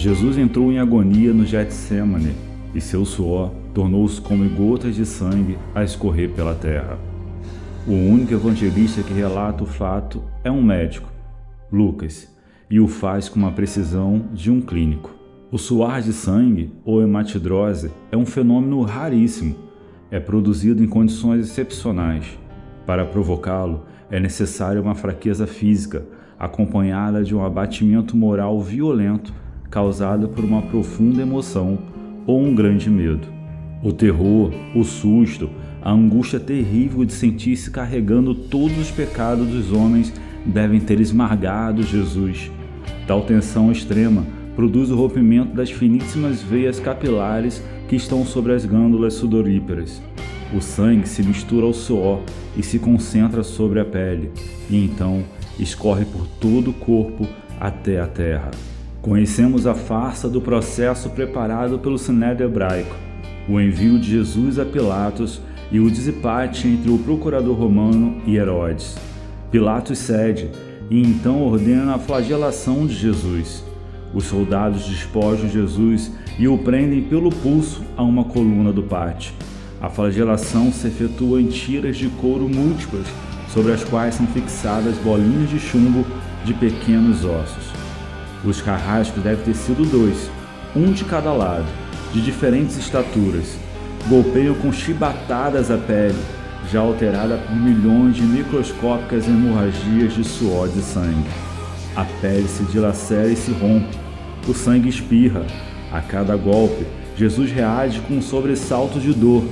Jesus entrou em agonia no Getsêmani e seu suor tornou-se como gotas de sangue a escorrer pela terra. O único evangelista que relata o fato é um médico, Lucas, e o faz com uma precisão de um clínico. O suar de sangue, ou hematidrose, é um fenômeno raríssimo. É produzido em condições excepcionais. Para provocá-lo, é necessária uma fraqueza física, acompanhada de um abatimento moral violento causado por uma profunda emoção ou um grande medo. O terror, o susto, a angústia terrível de sentir-se carregando todos os pecados dos homens devem ter esmagado Jesus. Tal tensão extrema produz o rompimento das finíssimas veias capilares que estão sobre as glândulas sudoríparas. O sangue se mistura ao suor e se concentra sobre a pele, e então escorre por todo o corpo até a terra. Conhecemos a farsa do processo preparado pelo Sinédrio hebraico, o envio de Jesus a Pilatos e o desempate entre o procurador romano e Herodes. Pilatos cede e então ordena a flagelação de Jesus. Os soldados despojam Jesus e o prendem pelo pulso a uma coluna do pátio. A flagelação se efetua em tiras de couro múltiplas, sobre as quais são fixadas bolinhas de chumbo de pequenos ossos. Os carrascos devem ter sido 2, um de cada lado, de diferentes estaturas. Golpeiam com chibatadas a pele, já alterada por milhões de microscópicas hemorragias de suor e de sangue. A pele se dilacera e se rompe, o sangue espirra. A cada golpe, Jesus reage com um sobressalto de dor.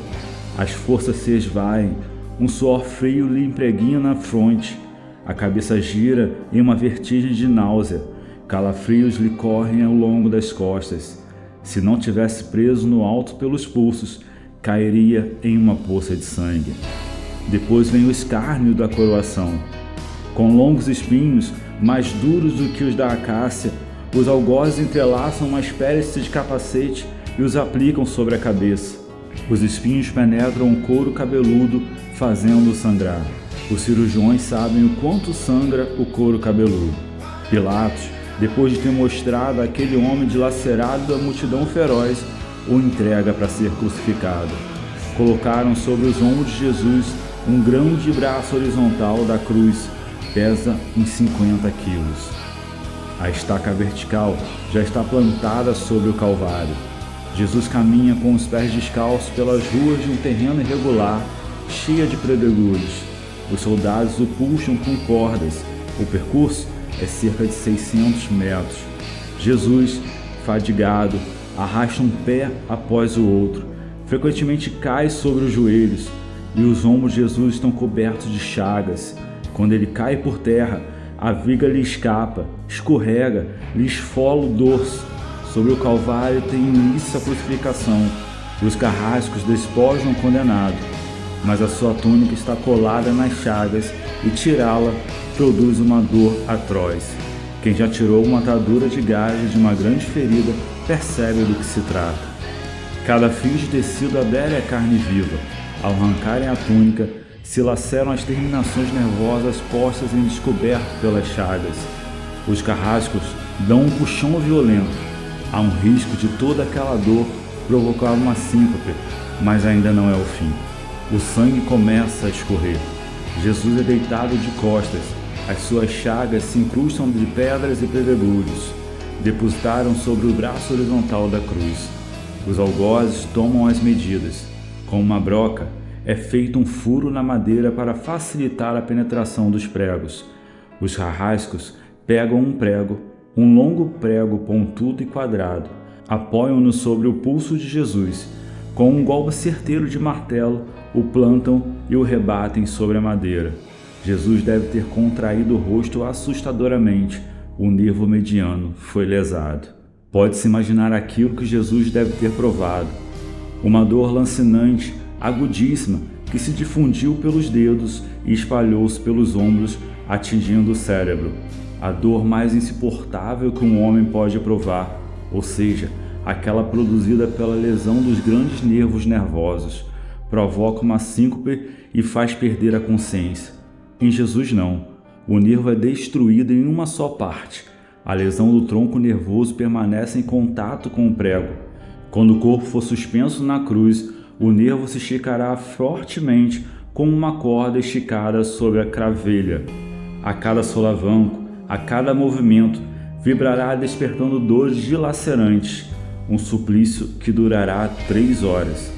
As forças se esvaem, um suor frio lhe impregna na fronte. A cabeça gira em uma vertigem de náusea. Calafrios lhe correm ao longo das costas. Se não tivesse preso no alto pelos pulsos, cairia em uma poça de sangue. Depois vem o escárnio da coroação. Com longos espinhos, mais duros do que os da acácia, os algozes entrelaçam uma espécie de capacete e os aplicam sobre a cabeça. Os espinhos penetram o couro cabeludo, fazendo-o sangrar. Os cirurgiões sabem o quanto sangra o couro cabeludo. Pilatos, depois de ter mostrado aquele homem dilacerado à multidão feroz, o entrega para ser crucificado. Colocaram sobre os ombros de Jesus um grande braço horizontal da cruz, pesa uns 50 quilos. A estaca vertical já está plantada sobre o Calvário. Jesus caminha com os pés descalços pelas ruas de um terreno irregular, cheia de pedregulhos. Os soldados o puxam com cordas. O percurso é cerca de 600 metros. Jesus, fadigado, arrasta um pé após o outro. Frequentemente cai sobre os joelhos e os ombros de Jesus estão cobertos de chagas. Quando ele cai por terra, a viga lhe escapa, escorrega, lhe esfola o dorso. Sobre o Calvário tem início a crucificação. Os carrascos despojam o condenado, mas a sua túnica está colada nas chagas e tirá-la produz uma dor atroz. Quem já tirou uma atadura de gás de uma grande ferida percebe do que se trata. Cada fio de tecido adere à carne viva. Ao arrancarem a túnica, se laceram as terminações nervosas postas em descoberto pelas chagas. Os carrascos dão um puxão violento. Há um risco de toda aquela dor provocar uma síncope, mas ainda não é o fim. O sangue começa a escorrer. Jesus é deitado de costas. As suas chagas se incrustam de pedras e pedregulhos. Depositaram sobre o braço horizontal da cruz. Os algozes tomam as medidas. Com uma broca, é feito um furo na madeira para facilitar a penetração dos pregos. Os carrascos pegam um prego, um longo prego pontudo e quadrado, apoiam-no sobre o pulso de Jesus. Com um golpe certeiro de martelo, o plantam e o rebatem sobre a madeira. Jesus deve ter contraído o rosto assustadoramente. O nervo mediano foi lesado. Pode-se imaginar aquilo que Jesus deve ter provado. Uma dor lancinante, agudíssima, que se difundiu pelos dedos e espalhou-se pelos ombros, atingindo o cérebro. A dor mais insuportável que um homem pode provar, ou seja, aquela produzida pela lesão dos grandes nervos nervosos, provoca uma síncope e faz perder a consciência. Em Jesus não. O nervo é destruído em uma só parte. A lesão do tronco nervoso permanece em contato com o prego. Quando o corpo for suspenso na cruz, o nervo se esticará fortemente como uma corda esticada sobre a cravelha. A cada solavanco, a cada movimento, vibrará despertando dores dilacerantes, um suplício que durará 3 horas.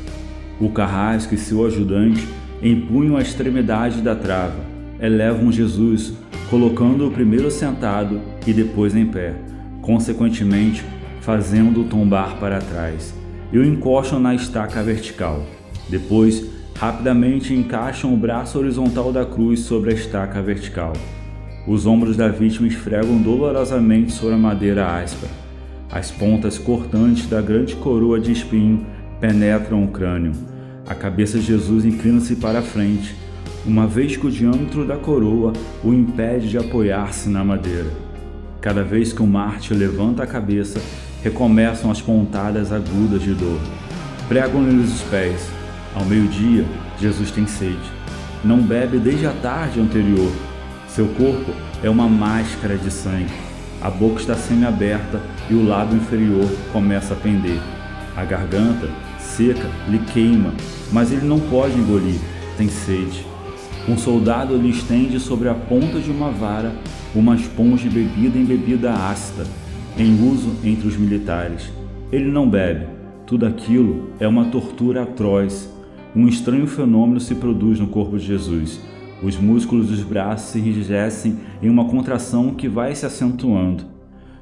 O carrasco e seu ajudante empunham a extremidade da trava, elevam Jesus, colocando-o primeiro sentado e depois em pé, consequentemente fazendo-o tombar para trás, e o encostam na estaca vertical. Depois, rapidamente encaixam o braço horizontal da cruz sobre a estaca vertical. Os ombros da vítima esfregam dolorosamente sobre a madeira áspera. As pontas cortantes da grande coroa de espinho penetram o crânio. A cabeça de Jesus inclina-se para a frente, uma vez que o diâmetro da coroa o impede de apoiar-se na madeira. Cada vez que o mártir levanta a cabeça, recomeçam as pontadas agudas de dor. Pregam-lhes os pés. Ao meio-dia, Jesus tem sede. Não bebe desde a tarde anterior. Seu corpo é uma máscara de sangue. A boca está semi-aberta e o lábio inferior começa a pender. A garganta, seca, lhe queima, mas ele não pode engolir. Tem sede. Um soldado lhe estende sobre a ponta de uma vara uma esponja embebida em bebida ácida, em uso entre os militares. Ele não bebe. Tudo aquilo é uma tortura atroz. Um estranho fenômeno se produz no corpo de Jesus. Os músculos dos braços se enrijecem em uma contração que vai se acentuando.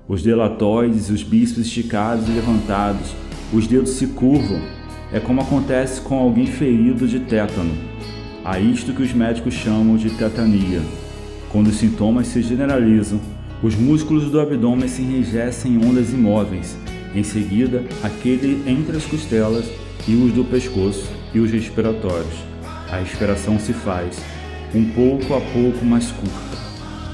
Os delatoides e os bíceps esticados e levantados. Os dedos se curvam. É como acontece com alguém ferido de tétano. Há isto que os médicos chamam de tetania. Quando os sintomas se generalizam, os músculos do abdômen se enrijecem em ondas imóveis. Em seguida, aquele entre as costelas e os do pescoço e os respiratórios. A respiração se faz, pouco a pouco, mais curta.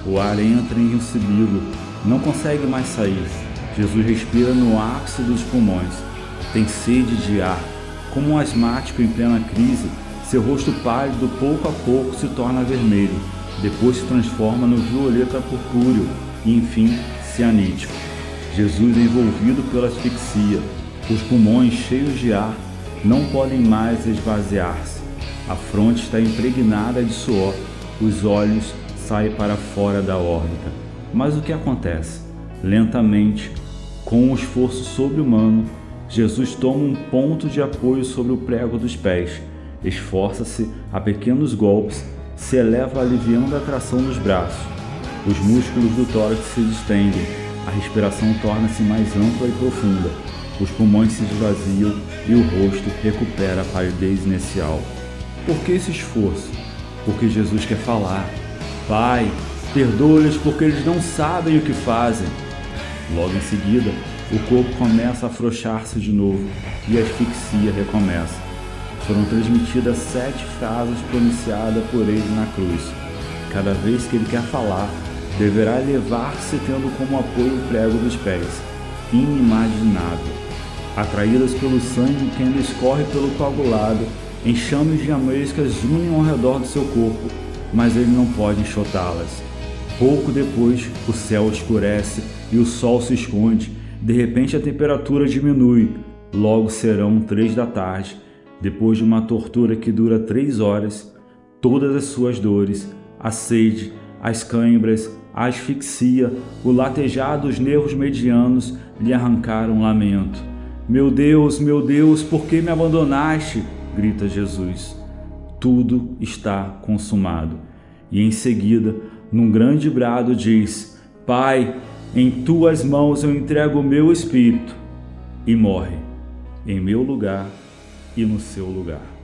O ar entra em um sibilo, não consegue mais sair. Jesus respira no ápice dos pulmões. Tem sede de ar. Como um asmático em plena crise, seu rosto pálido pouco a pouco se torna vermelho, depois se transforma no violeta purpúreo e, enfim, cianítico. Jesus é envolvido pela asfixia. Os pulmões, cheios de ar, não podem mais esvaziar-se. A fronte está impregnada de suor. Os olhos saem para fora da órbita. Mas o que acontece? Lentamente, com um esforço sobre-humano, Jesus toma um ponto de apoio sobre o prego dos pés. Esforça-se a pequenos golpes, se eleva aliviando a tração dos braços. Os músculos do tórax se distendem, a respiração torna-se mais ampla e profunda, os pulmões se esvaziam e o rosto recupera a palidez inicial. Por que esse esforço? Porque Jesus quer falar. Pai, perdoa-lhes porque eles não sabem o que fazem. Logo em seguida, o corpo começa a afrouxar-se de novo e a asfixia recomeça. Foram transmitidas 7 frases pronunciadas por ele na cruz. Cada vez que ele quer falar, deverá elevar-se tendo como apoio o prego dos pés. Inimaginável. Atraídas pelo sangue que ainda escorre pelo coagulado, enxames de amêsticas unem ao redor do seu corpo, mas ele não pode enxotá-las. Pouco depois, o céu escurece e o sol se esconde. De repente a temperatura diminui. Logo serão 3 da tarde. Depois de uma tortura que dura 3 horas, todas as suas dores, a sede, as cãibras, a asfixia, o latejar dos nervos medianos lhe arrancaram um lamento. Meu Deus, por que me abandonaste? Grita Jesus. Tudo está consumado. E em seguida, num grande brado diz: Pai, em tuas mãos eu entrego o meu espírito. E morre, em meu lugar e no seu lugar.